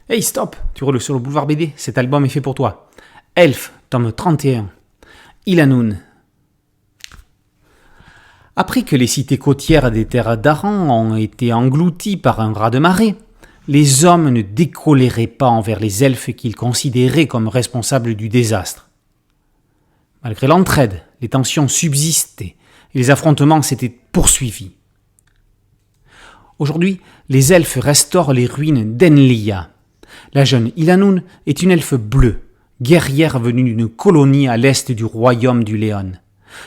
Hey stop, tu roules sur le boulevard BD, cet album est fait pour toi. Elf, tome 31. Ilanun. Après que les cités côtières des terres d'Aran ont été englouties par un raz-de-marée, les hommes ne décoléraient pas envers les elfes qu'ils considéraient comme responsables du désastre. Malgré l'entraide, les tensions subsistaient et les affrontements s'étaient poursuivis. Aujourd'hui, les elfes restaurent les ruines d'Enlia. La jeune Ilanun est une elfe bleue, guerrière venue d'une colonie à l'est du royaume du Léon.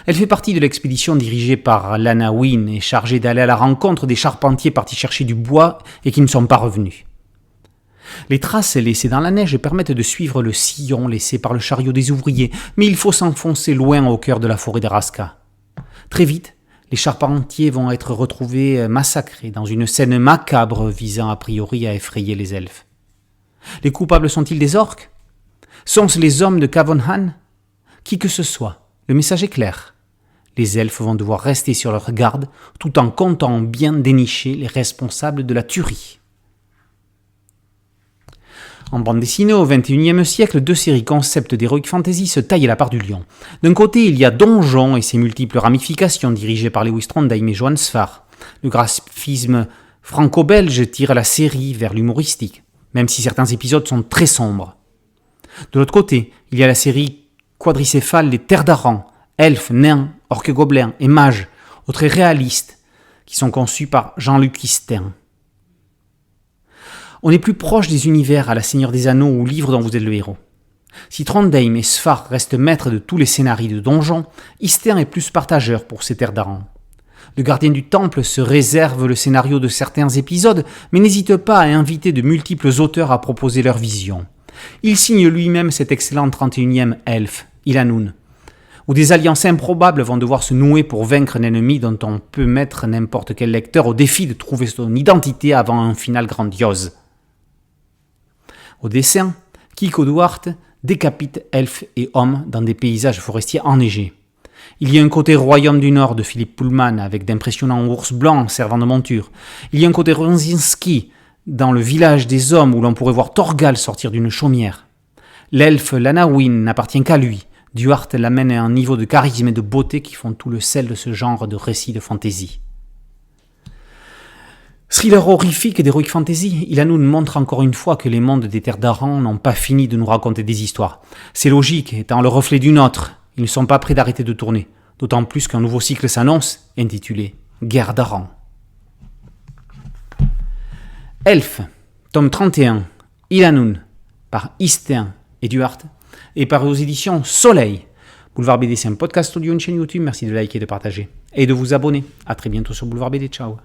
Elle fait partie de l'expédition dirigée par Lanawin et chargée d'aller à la rencontre des charpentiers partis chercher du bois et qui ne sont pas revenus. Les traces laissées dans la neige permettent de suivre le sillon laissé par le chariot des ouvriers, mais il faut s'enfoncer loin au cœur de la forêt d'Araska. Très vite, les charpentiers vont être retrouvés massacrés dans une scène macabre visant a priori à effrayer les elfes. Les coupables sont-ils des orques ? Sont-ce les hommes de Kavonhan ? Qui que ce soit, le message est clair. Les elfes vont devoir rester sur leur garde tout en comptant bien dénicher les responsables de la tuerie. En bande dessinée au XXIe siècle, deux séries concept d'Heroic Fantasy se taillent la part du lion. D'un côté, il y a Donjon et ses multiples ramifications dirigées par Lewis Trondheim et Johan Sfar. Le graphisme franco-belge tire la série vers l'humoristique, même si certains épisodes sont très sombres. De l'autre côté, il y a la série quadricéphale Les Terres d'Aran, elfes, nains, orques gobelins et mages, aux traits réalistes, qui sont conçus par Jean-Luc Istin. On est plus proche des univers à la Seigneur des Anneaux ou livre dont vous êtes le héros. Si Trondheim et Sfar restent maîtres de tous les scénarios de Donjon, Istin est plus partageur pour ces Terres d'Aran. Le gardien du temple se réserve le scénario de certains épisodes, mais n'hésite pas à inviter de multiples auteurs à proposer leur vision. Il signe lui-même cet excellent 31e elfe, Ilanun, où des alliances improbables vont devoir se nouer pour vaincre un ennemi dont on peut mettre n'importe quel lecteur au défi de trouver son identité avant un final grandiose. Au dessin, Kiko Duarte décapite elfes et hommes dans des paysages forestiers enneigés. Il y a un côté royaume du Nord de Philippe Pullman avec d'impressionnants ours blancs servant de monture. Il y a un côté Ronzinski dans le village des hommes où l'on pourrait voir Torgal sortir d'une chaumière. L'elfe Lanawin n'appartient qu'à lui. Duarte l'amène à un niveau de charisme et de beauté qui font tout le sel de ce genre de récit de fantasy. Thriller horrifique d'Heroic Fantasy, Ilanun montre encore une fois que les mondes des Terres d'Aran n'ont pas fini de nous raconter des histoires. C'est logique, étant le reflet du nôtre. Ils ne sont pas prêts d'arrêter de tourner. D'autant plus qu'un nouveau cycle s'annonce, intitulé Guerre d'Aran. Elf, tome 31, Ilanun, par Istin et Duarte, et paru aux éditions Soleil. Boulevard BD, c'est un podcast audio, une chaîne YouTube. Merci de liker et de partager. Et de vous abonner. À très bientôt sur Boulevard BD. Ciao.